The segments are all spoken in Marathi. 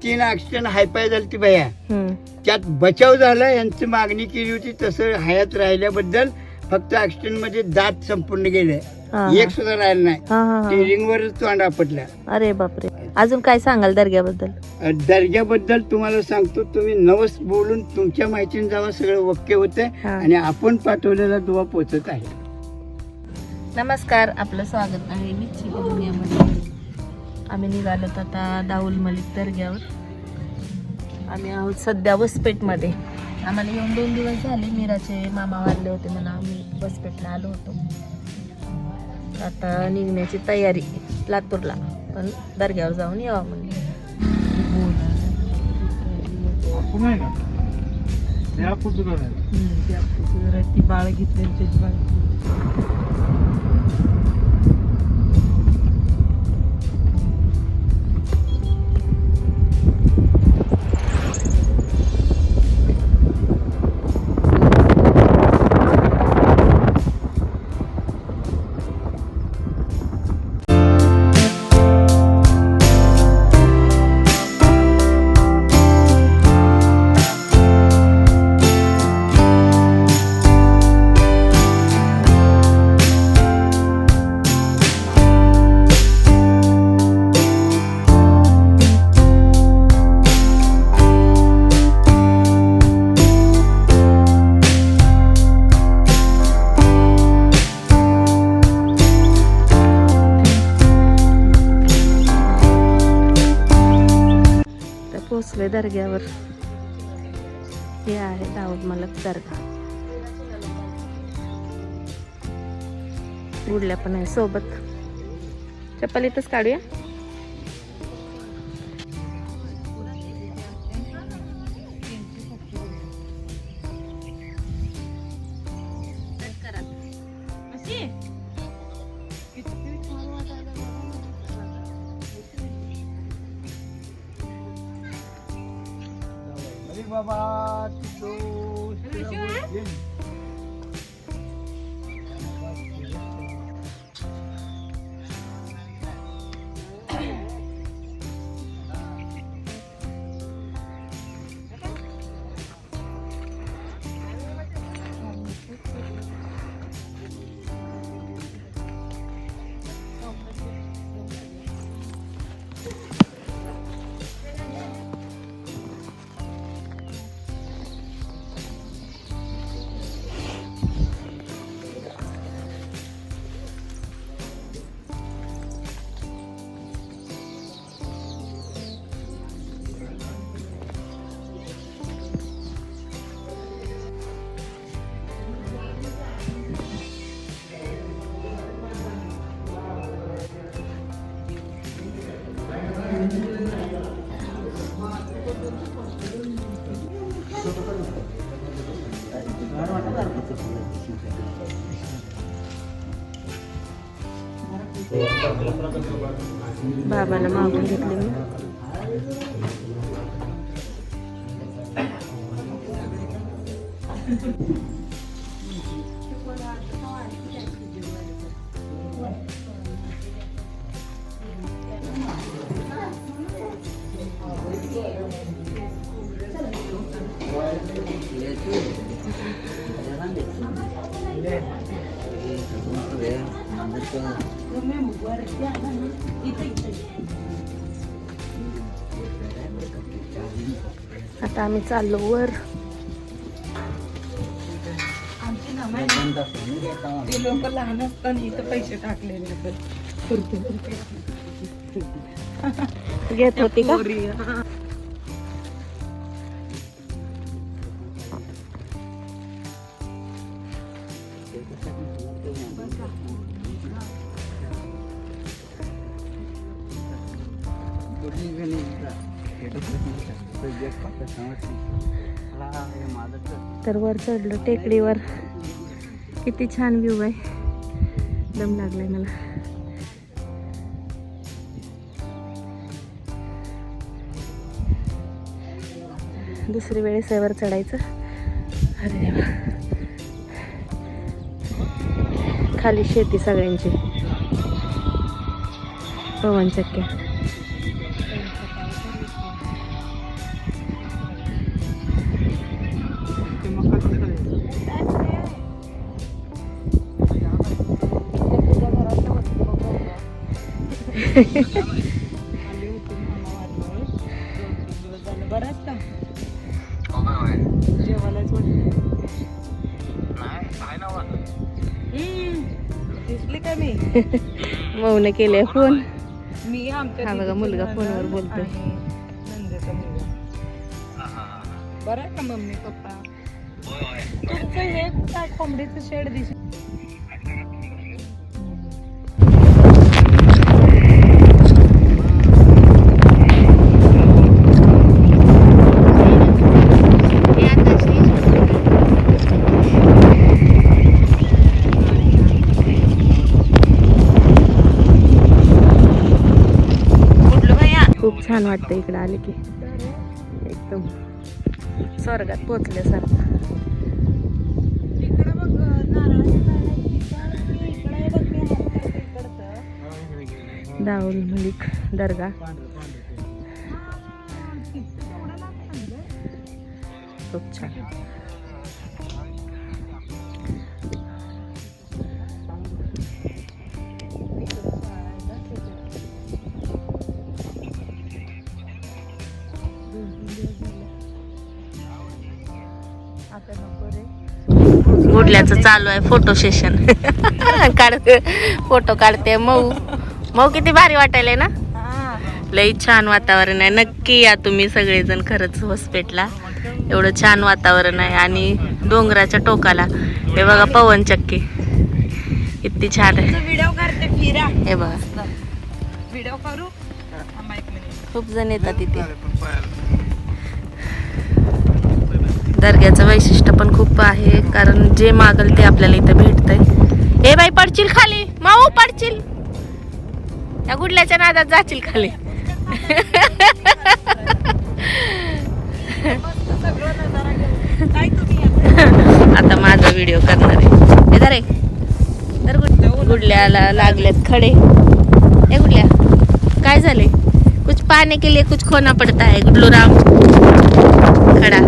तीन ऍक्सिडेंट हायपाय झाली ती भैया, त्यात बचाव झाला. यांची मागणी केली होती तसं हयात राहिल्याबद्दल. फक्त ऍक्सिडेंट मध्ये दात संपूर्ण गेले, एक सुद्धा राहिलं नाही. स्टिअरिंग वर तोंड आपटला. अरे बापरे. अजून काय सांगाल दर्ग्याबद्दल? दर्ग्याबद्दल तुम्हाला सांगतो, तुम्ही नवस बोलून तुमच्या माहितीने जावा सगळं ओके होतंय आणि आपण पाठवलेला दुवा पोचत आहे. नमस्कार, आपलं स्वागत आहे मिरची दुनियामध्ये. आम्ही निघालोत आता दाऊल मलिक दर्ग्यावर. आम्ही आहोत सध्या वसपेठमध्ये. आम्हाला येऊन 2 दिवस झाले. मीराचे मामा वारले होते म्हणून आम्ही वसपेठला आलो होतो. आता निघण्याची तयारी लातूरला, पण दर्ग्यावर जाऊन यावं म्हणून. ती बाळ घेतली. पोचले दर्ग्यावर. हे आहे दाऊद मलिक दर्गा. गुडल्या पण आहे सोबत. चप्पल इथंच काढूया. बाबा बाबाला मागून घेतले मी. आता आम्ही चाललो वर. ते लोक लहान असताना इथं पैसे टाकलेले घेत होती का? तर वर चढलो टेकडीवर. किती छान व्ह्यू आहे. दम लागलाय मला. दुसरी वेळेस वर चढायचं. अरे देवा. खाली शेती सगळ्यांची. पवनचक्क्या. बराच का जेवायलाच दिसली का मी मौन केले फोन. मी आमच्या हा बघा मुलगा फोनवर बोलतोय. नंदेचा मुलगा. बरं आहे का मम्मी पप्पा? तुमचं हे काय कोंबडीचं शेड दिसत. खूप छान वाटतं इकडं आले की. एकदम स्वर्गात पोचल्यासारखं. दाऊल मलिक दर्गा. खूप छान. गुडल्याचं चालू आहे फोटो सेशन. फोटो काढते. मऊ किती भारी वाटायलंय ना. लई छान वातावरण आहे. नक्की या तुम्ही सगळेजण खरंच होस्पेटला. एवढं छान वातावरण आहे आणि डोंगराच्या टोकाला हे बघा पवनचक्की किती छान आहे. व्हिडिओ करते फिरा. हे बघा व्हिडिओ करू. खूप जण येतात इथे. दर्ग्याचं वैशिष्ट्य पण खूप आहे कारण जे मागल ते आपल्याला इथं भेटतंय. ए बाई पडशील खाली. माऊ पडशील. या गुडल्याच्या नादात जाशील खाली. आता माझा व्हिडिओ करणार आहे. इधर आहे तर गुडल्याला लागलेत खडे. ए गुडल्या काय झाले? कुछ पाने के लिए कुछ खोना पड़ता है गुडलू राम. खडा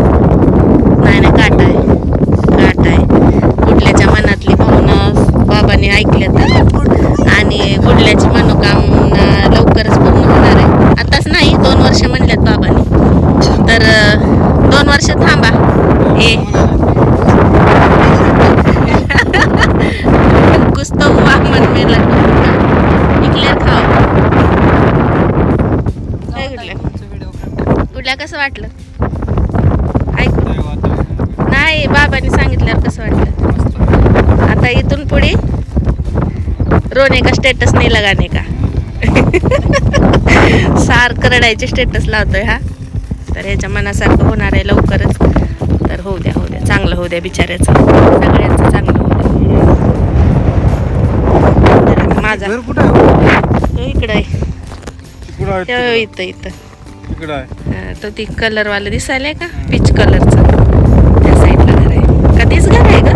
नाही नाही काटा आहे. गुडल्याच्या मनातली भावना बाबांनी ऐकल्यात आणि गुडल्याची मनोकामना लवकरच पूर्ण होणार आहे. आताच नाही 2 वर्ष म्हणल्यात बाबांनी. तर 2 वर्ष थांबा. कुछ तो हुआ मन में इकलेर खाओ. गुडल्या कसं वाटलं? नाही बाबांनी सांगितल्यावर कसं वाटलं? आता इथून पुढे रोने का स्टेटस नाही लगाने का. सारखं रडायचे स्टेटस लावतोय हा. तर ह्याच्या मनासारखं होणार आहे लवकरच. तर होऊ द्या चांगलं होऊ द्या बिचाऱ्याचं. सगळ्यांचं चांगलं होऊ द्या. माझा इकडं आहे. इथं तो ती कलरवाला दिसायलाय का पीच कलरचं. त्या साईडला घर आहे. कधीच घर आहे का?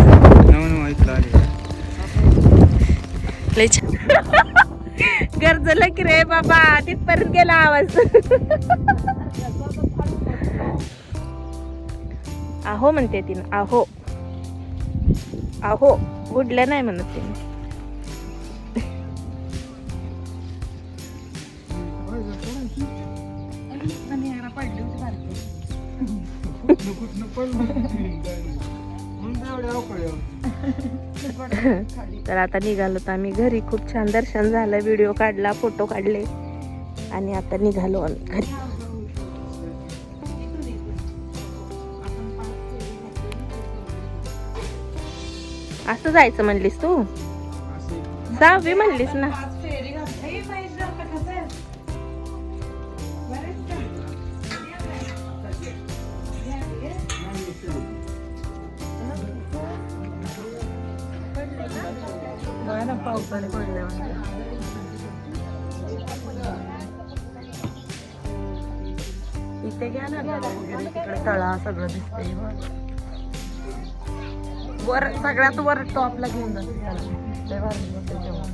लय छान. गरजलं की रे बाबा. तिथपर्यंत गेला आवाज. आहो म्हणते तिनं. आहो गुडल्या नाही म्हणत तिने. तर आता निघालो तर आम्ही घरी. खूप छान दर्शन झालं. व्हिडिओ काढला, फोटो काढले आणि आता निघालो आम्ही घरी. असं जायचं म्हणलीस तू? 6वी म्हणलीस ना. पावसाने पडल्या इथे घ्या ना. तिकडे तळा सगळं दिसतंय. वर सगळ्यात वर टॉपला घेऊन जाते त्याला. लय भारी होतं जेवण.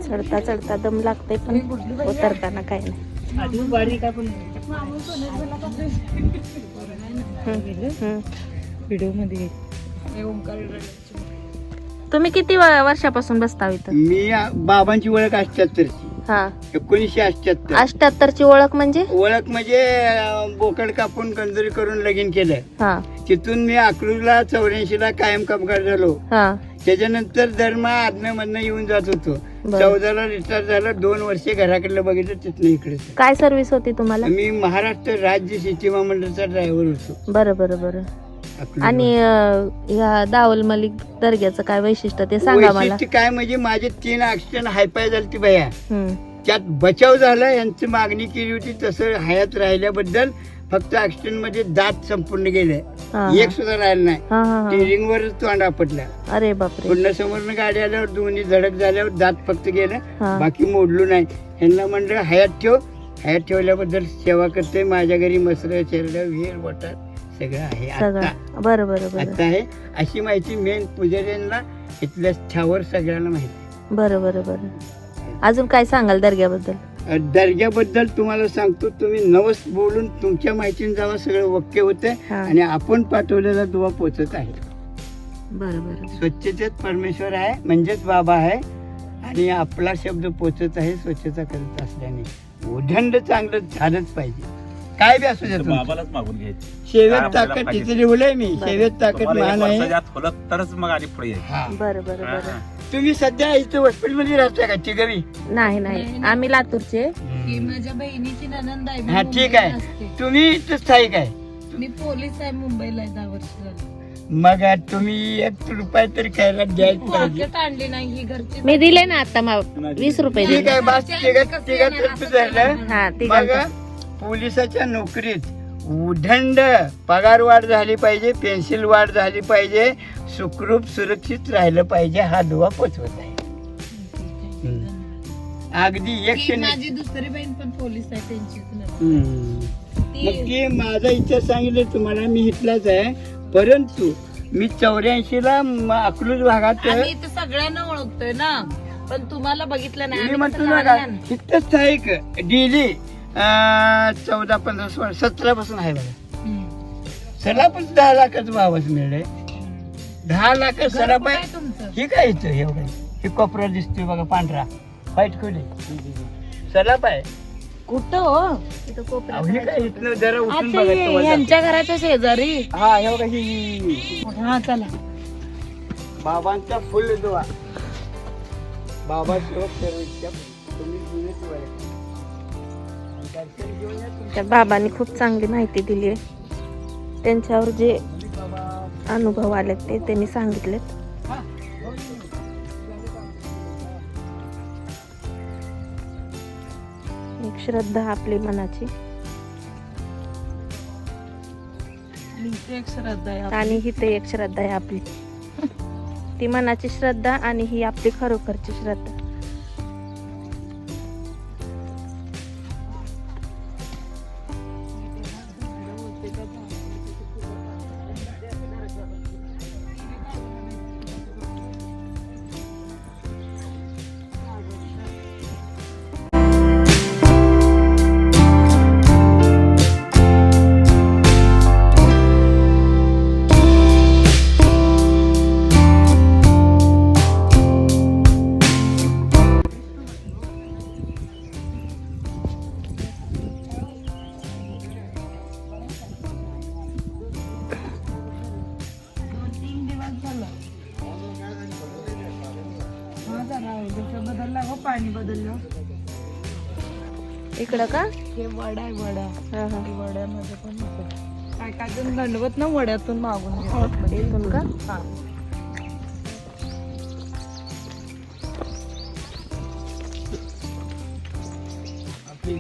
चढता चढता दम लागते पण उतरताना काही नाही. व्हिडिओ मध्ये तुम्ही किती वर्षापासून बसता इथं? मी बाबांची ओळख 78ची, हा 1978. 78ची ओळख म्हणजे? ओळख म्हणजे बोकड कापून कंजुरी करून लगीन केलं. हा तिथून मी अकलूजला 84ला कायम कामगार झालो. हा त्याच्यानंतर धर्मा आदनं मधनं येऊन जात होतो. बरं. 14ला रिटायर झालं. 2 वर्षे घराकडलं बघितलं, तिथनं इकडे. काय सर्व्हिस होती तुम्हाला? मी महाराष्ट्र राज्य शेती महामंडळाचा ड्रायव्हर होतो बरं बरं बरं. अकलूजला. आणि ह्या दाऊल मलिक दर्ग्याचं काय वैशिष्ट्य ते सांगा मला. वैशिष्ट्य काय म्हणजे माझे 3 ऍक्सिडेंट हायपाय झालती भैया. हम्म. त्यात बचाव झाला. यांची मागणी केली होती तसं हयात राहिल्याबद्दल. फक्त ऍक्सिडेंट मध्ये दात संपूर्ण गेले. हा, एक सुद्धा राहिला नाही. हा हा हा. स्टिअरिंग वर तोंड आपटला. अरे बापरे. पुन्हा समोरनं गाडी आल्यावर दोन्ही धडक झाल्यावर दात फक्त गेलं, हा. बाकी मोडलो नाही. ह्यांना म्हणलं हयात ठेव. हयात ठेवल्याबद्दल सेवा करते. माझ्या घरी मसर शेरडा विहीर बोटात सगळं आहे. सगळं आता बरं बरं बरं आता आहे अशी माहिती मेन पुजाऱ्यांना इथल्या छावर सगळ्यांना माहिती. बरं बरं बरं. अजून काय सांगाल दर्ग्याबद्दल? दर्ग्याबद्दल तुम्हाला सांगतो, तुम्ही नवस बोलून तुमच्या माहितीने जावा सगळं ओके होतंय. हा. आणि आपण पाठवलेला दुवा पोचत आहे. बरं बरं. स्वच्छतेत परमेश्वर आहे, म्हणजेच बाबा आहे. आणि आपला शब्द पोचत आहे स्वच्छता करत असल्याने. उदंड चांगलं झालंच पाहिजे. काय बी असू द्या तुमचं. बाबालाच मागून घ्यायची. सेवेत ताकद तिथे लिहिलंय मी. सेवेत ताकद तुम्हाला महान एक आहे. वर्षाच्या आत खोलत तरच मग आणि पुढे यायचं. हा. बरं बरं बरं. तुम्ही सध्या इथं हॉस्पिटलमध्ये राहताय का तिघवी? नाही नाही आम्ही लातूरचे. ही माझ्या बहिणीची ननंद आहे. मी हा ठीक मुंबईला आहे. असते. तुम्ही इथं स्थायिक आहे. मी पोलीस आहे मुंबईला 10 वर्ष झाली. मग तुम्ही 1 रुपया तरी खायला द्यायला पाहिजे. पॉकेट आणली नाही ही घरची. मी दिले ना आता 20 रुपये ठीक दिले. आहे बस. तिघात झालं. हा मग तिघांचं. पोलिसाच्या नोकरीत उदंड पगार वाढ झाली पाहिजे, पेन्सिल वाढ झाली पाहिजे, सुखरूप सुरक्षित राहिलं पाहिजे. हा दुवा पोचवत आहे. अगदी एक ती क्षण. माझी दुसरी बहीण पण पोलीस आहे त्यांचीच ननंद. मग ते माझा इच्छा सांगितलं तुम्हाला, मी इथलाच आहे. परंतु मी 84ला अकलूज भागात आम्ही इथं सगळ्यांना ओळखतोय ना, पण तुम्हाला बघितलं नाही. मी आम्ही म्हणतो कसं ना लहान का इथं स्थायिक डेली 14, 15, 16, 17 पासून आहे बघा. हम्म. सला पण 10 लाखाचं भावच मिळले. 10 लाख घर सला कुठं पाय. आहे तुमचं? हे काय इथं एवढं हे कोपरा दिसतोय बघा पांढरा व्हाईट खोली. सला पाय. कुठं हो? इथं कोपऱ्यात अहो, हे काय इथनं जरा उठून अच्छा, बघायचं मला. यांच्या घराच्या शेजारी. हा हे बघा ही हा चला. बाबांचा फुल दुवा. बाबा सेवक सर्व इच्छा तुम्ही जुनेच वय. दर्शन घेऊन या तुम्ही. त्या बाबांनी खूप चांगली माहिती दिली आहे. त्यांच्यावर जे अनुभव आले ते त्यांनी सांगितलेत. एक श्रद्धा आपली मनाची इथे एक श्रद्धा आहे. आणि ही ते एक श्रद्धा आहे आपली. ती मनाची श्रद्धा आणि ही आपली खरोखरची श्रद्धा. बदलला हो, पाणी बदललं. इकडं का? हे वडा आहे वडा. हा हा. वड्यामध्ये पण होतं. काय काय जण दंडवत ना वड्यातून मागून घेतात. इथून का? हा. आपली